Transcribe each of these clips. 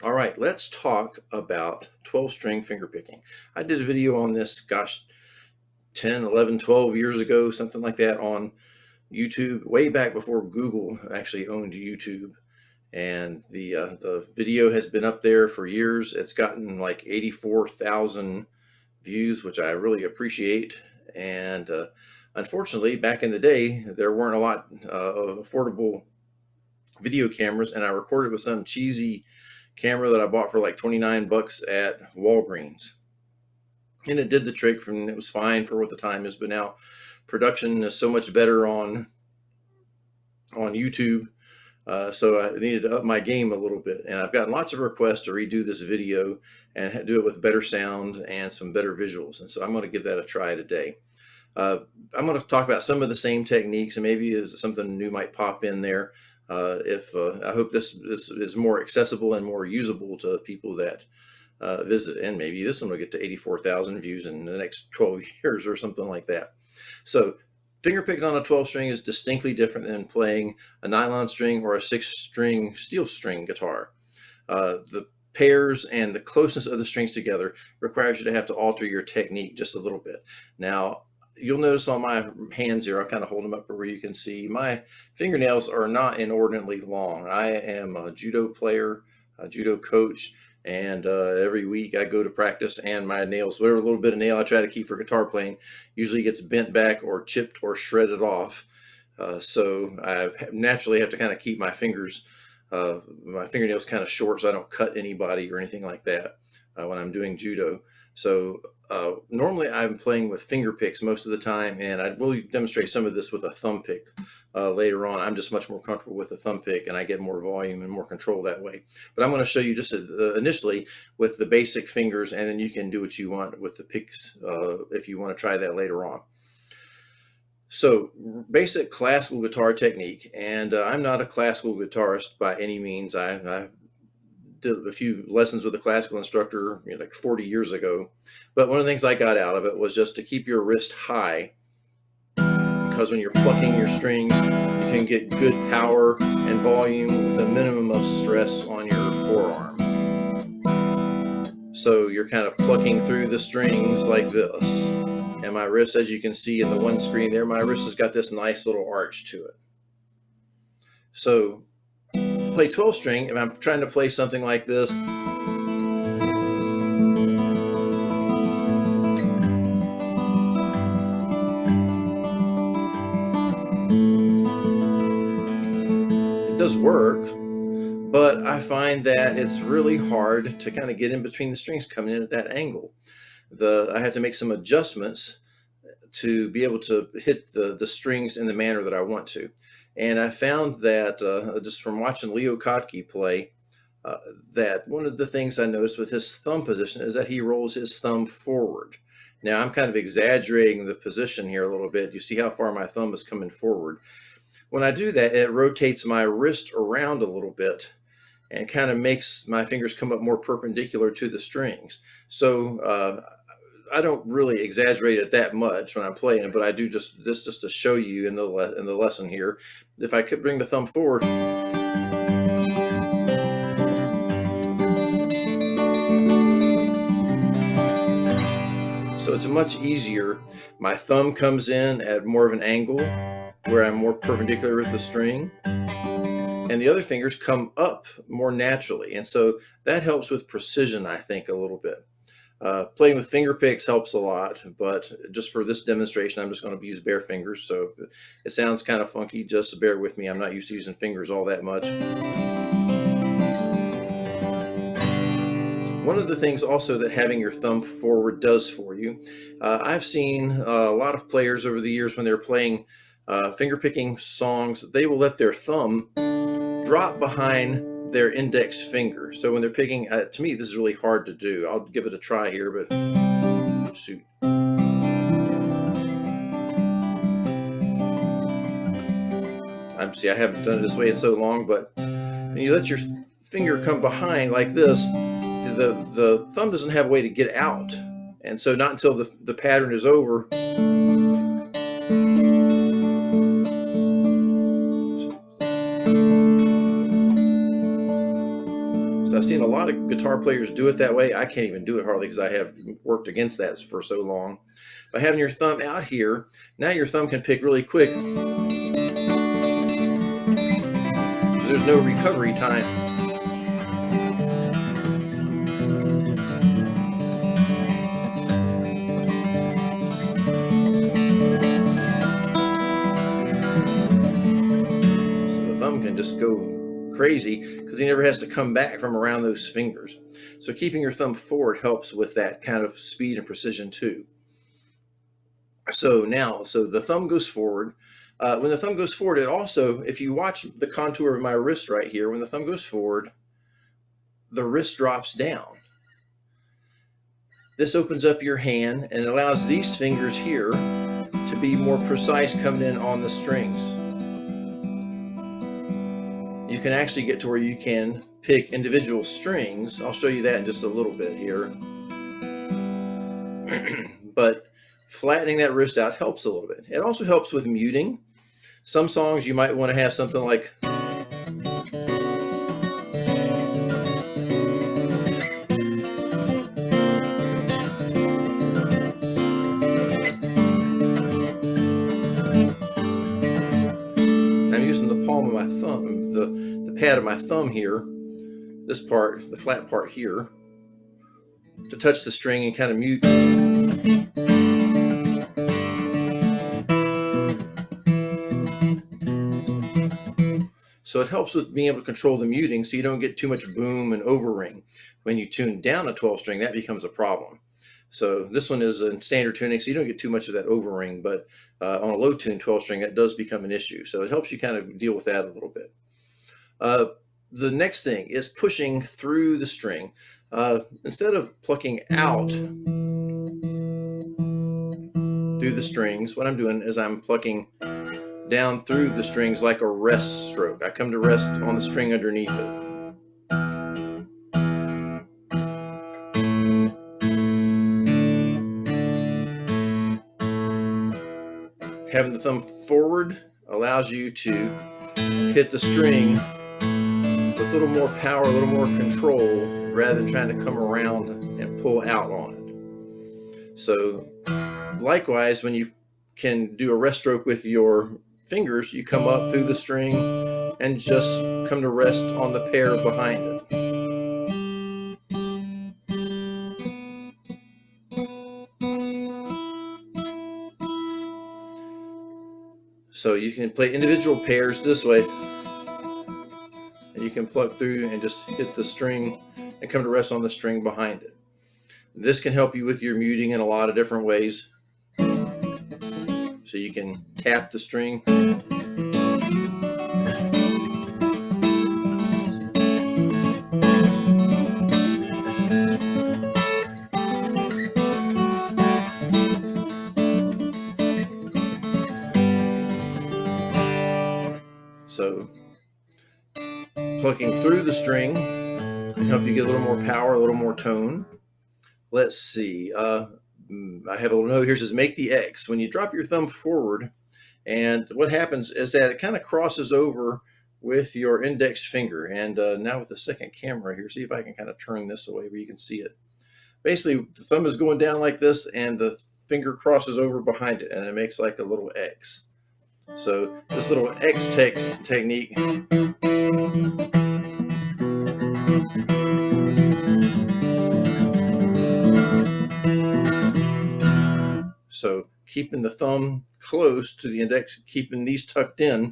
All right, let's talk about 12-string finger picking. I did a video on this, gosh, 10, 11, 12 years ago, something like that, on YouTube, way back before Google actually owned YouTube. And the video has been up there for years. It's gotten like 84,000 views, which I really appreciate. And unfortunately, back in the day, there weren't a lot of affordable video cameras, and I recorded with some cheesy camera that I bought for like 29 bucks at Walgreens. And it did the trick, it was fine for what the time is, but now production is so much better on YouTube. So I needed to up my game a little bit, and I've gotten lots of requests to redo this video and do it with better sound and some better visuals. And so I'm going to give that a try today. I'm going to talk about some of the same techniques, and maybe something new might pop in there. I hope this is more accessible and more usable to people that visit, and maybe this one will get to 84,000 views in the next 12 years or something like that. So finger picking on a 12 string is distinctly different than playing a nylon string or a 6-string steel string guitar. The pairs and the closeness of the strings together requires you to have to alter your technique just a little bit. Now, you'll notice on my hands here, I'll kind of hold them up where you can see my fingernails are not inordinately long. I am a judo player, a judo coach, and every week I go to practice, and my nails, whatever little bit of nail I try to keep for guitar playing, usually gets bent back or chipped or shredded off. So I naturally have to kind of keep my fingernails kind of short so I don't cut anybody or anything like that when I'm doing judo. So normally I'm playing with finger picks most of the time, and I will demonstrate some of this with a thumb pick later on. I'm just much more comfortable with a thumb pick, and I get more volume and more control that way. But I'm going to show you just initially with the basic fingers, and then you can do what you want with the picks if you want to try that later on. So basic classical guitar technique, and I'm not a classical guitarist by any means. I did a few lessons with a classical instructor, like 40 years ago. But one of the things I got out of it was just to keep your wrist high, because when you're plucking your strings, you can get good power and volume with a minimum of stress on your forearm. So you're kind of plucking through the strings like this. And my wrist, as you can see in the one screen there, my wrist has got this nice little arch to it. So play 12 string, if I'm trying to play something like this, it does work, but I find that it's really hard to kind of get in between the strings coming in at that angle. I have to make some adjustments to be able to hit the strings in the manner that I want to. And I found that just from watching Leo Kottke play, that one of the things I noticed with his thumb position is that he rolls his thumb forward. Now I'm kind of exaggerating the position here a little bit. You see how far my thumb is coming forward. When I do that, it rotates my wrist around a little bit and kind of makes my fingers come up more perpendicular to the strings. So I don't really exaggerate it that much when I'm playing it, but I do just to show you in the lesson here. If I could bring the thumb forward, so it's much easier. My thumb comes in at more of an angle where I'm more perpendicular with the string, and the other fingers come up more naturally. And so that helps with precision, I think, a little bit. Playing with finger picks helps a lot, but just for this demonstration, I'm just going to use bare fingers. So if it sounds kind of funky, just bear with me. I'm not used to using fingers all that much. One of the things also that having your thumb forward does for you, I've seen a lot of players over the years when they're playing finger picking songs, they will let their thumb drop behind their index finger. So when they're picking, to me, this is really hard to do. I'll give it a try here, but shoot. I haven't done it this way in so long, but when you let your finger come behind like this, the thumb doesn't have a way to get out. And so not until the pattern is over, seen a lot of guitar players do it that way. I can't even do it hardly because I have worked against that for so long. By having your thumb out here, now your thumb can pick really quick. There's no recovery time. So the thumb can just go crazy because he never has to come back from around those fingers. So keeping your thumb forward helps with that kind of speed and precision too. So the thumb goes forward. When the thumb goes forward, it also, if you watch the contour of my wrist right here, when the thumb goes forward, the wrist drops down. This opens up your hand and allows these fingers here to be more precise coming in on the strings. You can actually get to where you can pick individual strings. I'll show you that in just a little bit here. But flattening that wrist out helps a little bit. It also helps with muting. Some songs you might want to have something like I'm using the palm of my thumb, the pad of my thumb here, this part, the flat part here, to touch the string and kind of mute. So it helps with being able to control the muting so you don't get too much boom and overring. When you tune down a 12 string, that becomes a problem. So this one is in standard tuning, so you don't get too much of that overring, but on a low tune 12 string, that does become an issue. So it helps you kind of deal with that a little bit. The next thing is pushing through the string. Instead of plucking out through the strings, what I'm doing is I'm plucking down through the strings like a rest stroke. I come to rest on the string underneath it. Having the thumb forward allows you to hit the string with a little more power, a little more control, rather than trying to come around and pull out on it. So likewise, when you can do a rest stroke with your fingers, you come up through the string and just come to rest on the pair behind it. So you can play individual pairs this way, and you can pluck through and just hit the string and come to rest on the string behind it. This can help you with your muting in a lot of different ways. So you can tap the string. So plucking through the string can help you get a little more power, a little more tone. Let's see. I have a little note here that says make the X. When you drop your thumb forward, and what happens is that it kind of crosses over with your index finger. And now with the second camera here, see if I can kind of turn this away where you can see it. Basically, the thumb is going down like this, and the finger crosses over behind it, and it makes like a little X. So this little X technique so keeping the thumb close to the index, keeping these tucked in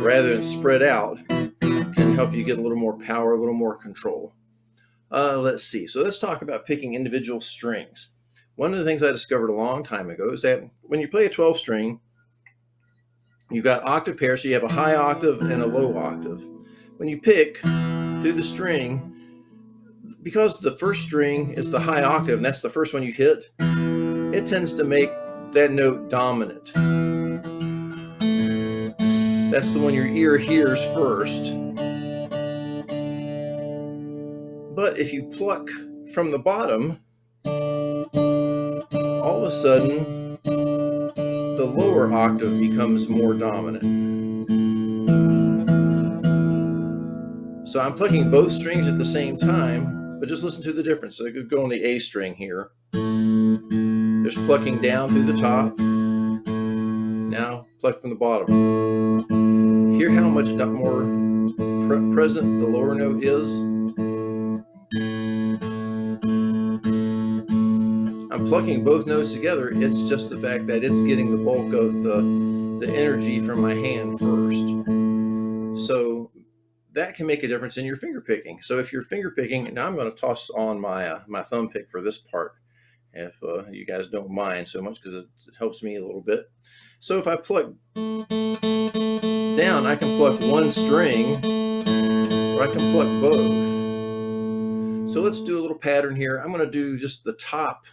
rather than spread out, can help you get a little more power, a little more control. Let's see. So let's talk about picking individual strings. One of the things I discovered a long time ago is that when you play a 12 string, you've got octave pairs, so you have a high octave and a low octave. When you pick through the string, because the first string is the high octave and that's the first one you hit, it tends to make that note dominant. That's the one your ear hears first. But if you pluck from the bottom, all of a sudden the lower octave becomes more dominant. So So I'm plucking both strings at the same time, but just listen to the difference. So I could go on the A string here. There's plucking down through the top. Now pluck from the bottom. Hear how much more present the lower note is? I'm plucking both notes together. It's just the fact that it's getting the bulk of the energy from my hand first. So that can make a difference in your finger picking. So if you're finger picking, now I'm going to toss on my my thumb pick for this part, if you guys don't mind so much, because it helps me a little bit. So if I pluck down, I can pluck one string, or I can pluck both. So let's do a little pattern here. I'm going to do just the top,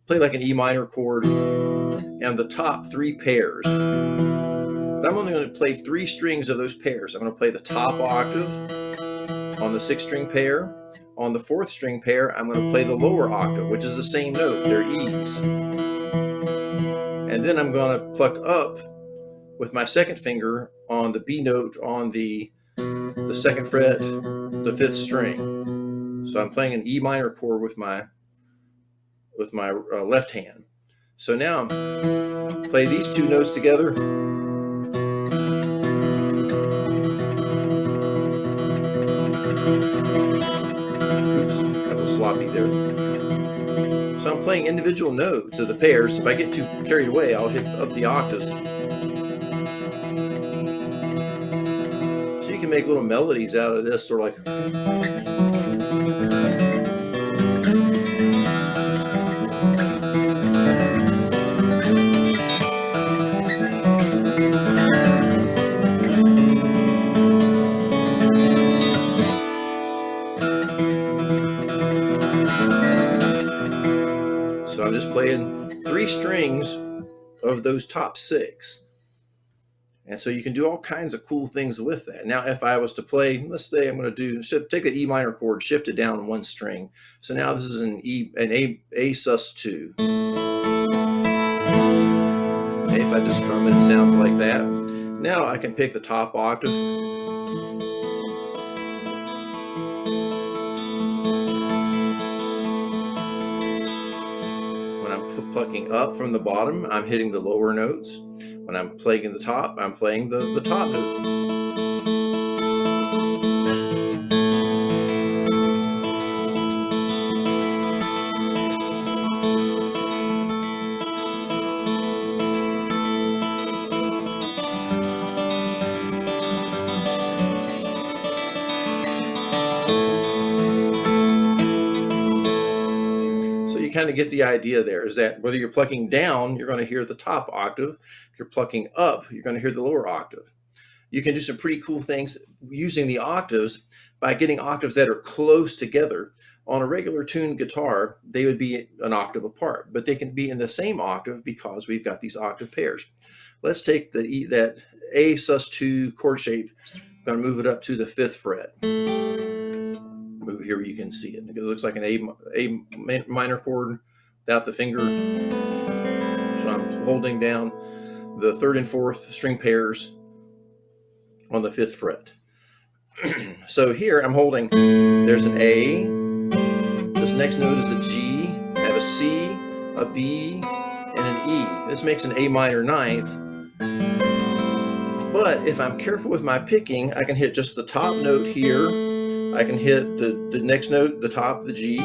play like an E minor chord, and the top 3 pairs. But I'm only going to play 3 strings of those pairs. I'm going to play the top octave on the 6th string pair. On the 4th string pair, I'm going to play the lower octave, which is the same note. They're E's. And then I'm going to pluck up with my 2nd finger on the B note on the 2nd fret, the 5th string. So I'm playing an E minor chord with my left hand. So now play these 2 notes together. Oops, that was sloppy there. So I'm playing individual notes of the pairs. If I get too carried away, I'll hit up the octaves. So you can make little melodies out of this, sort of like. So I'm just playing 3 strings of those top 6. And so you can do all kinds of cool things with that. Now, if I was to play, let's say I'm going to take an E minor chord, shift it down 1 string. So now this is an A sus2. If I just strum it, it sounds like that. Now I can pick the top octave. When I'm plucking up from the bottom, I'm hitting the lower notes. When I'm playing the top, I'm playing the top note. You kind of get the idea there, is that whether you're plucking down, you're going to hear the top octave. If you're plucking up, you're going to hear the lower octave. You can do some pretty cool things using the octaves by getting octaves that are close together. On a regular tuned guitar, they would be an octave apart, but they can be in the same octave because we've got these octave pairs. Let's take that A sus2 chord shape. I'm going to move it up to the 5th fret. Move here where you can see it. It looks like an A minor chord without the finger. So I'm holding down the 3rd and 4th string pairs on the 5th fret. So here I'm holding, there's an A, this next note is a G, I have a C, a B, and an E. This makes an A minor 9th. But if I'm careful with my picking, I can hit just the top note here. I can hit the next note, the top, the G.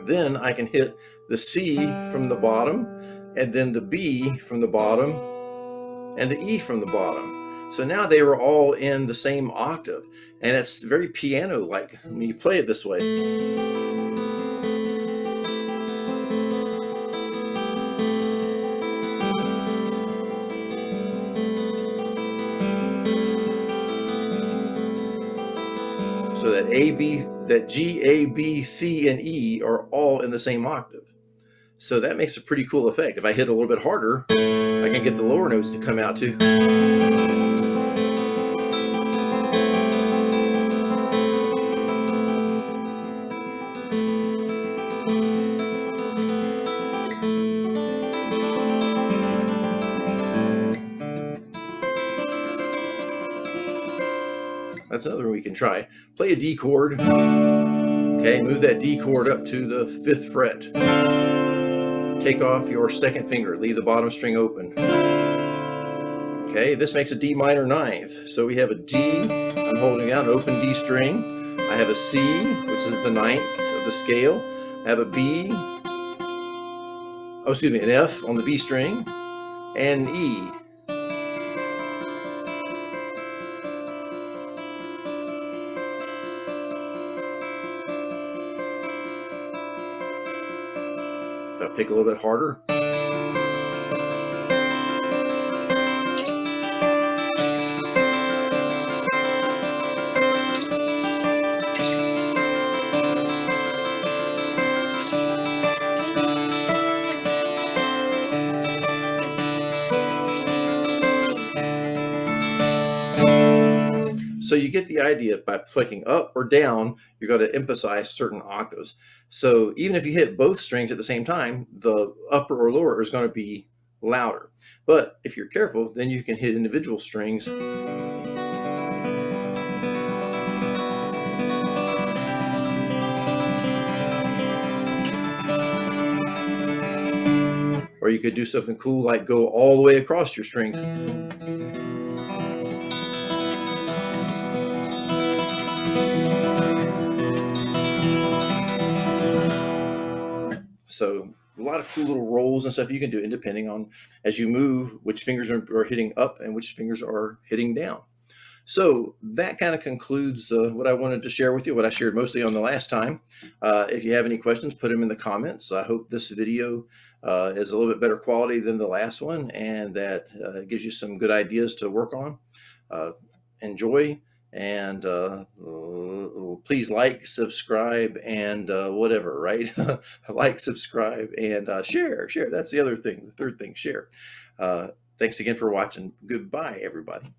Then I can hit the C from the bottom, and then the B from the bottom, and the E from the bottom. So now they were all in the same octave, and it's very piano-like when you play it this way. So that G, A, B, C, and E are all in the same octave. So that makes a pretty cool effect. If I hit a little bit harder, I can get the lower notes to come out too. That's another one we can try. Play a D chord. Okay, move that D chord up to the 5th fret. Take off your 2nd finger, leave the bottom string open. Okay, this makes a D minor 9th. So we have a D, I'm holding down, open D string. I have a C, which is the 9th of the scale. I have a B, an F on the B string, and E. If I pick a little bit harder, so you get the idea. By clicking up or down, you're going to emphasize certain octaves. So even if you hit both strings at the same time, the upper or lower is going to be louder. But if you're careful, then you can hit individual strings. Or you could do something cool like go all the way across your string. So a lot of cool little rolls and stuff you can do, and depending on, as you move, which fingers are hitting up and which fingers are hitting down. So that kind of concludes what I wanted to share with you, what I shared mostly on the last time. If you have any questions, put them in the comments. I hope this video is a little bit better quality than the last one, and that gives you some good ideas to work on. Enjoy, and please like, subscribe, and whatever, right? Like, subscribe, and share. That's the other thing, the third thing, share. Thanks again for watching. Goodbye, everybody.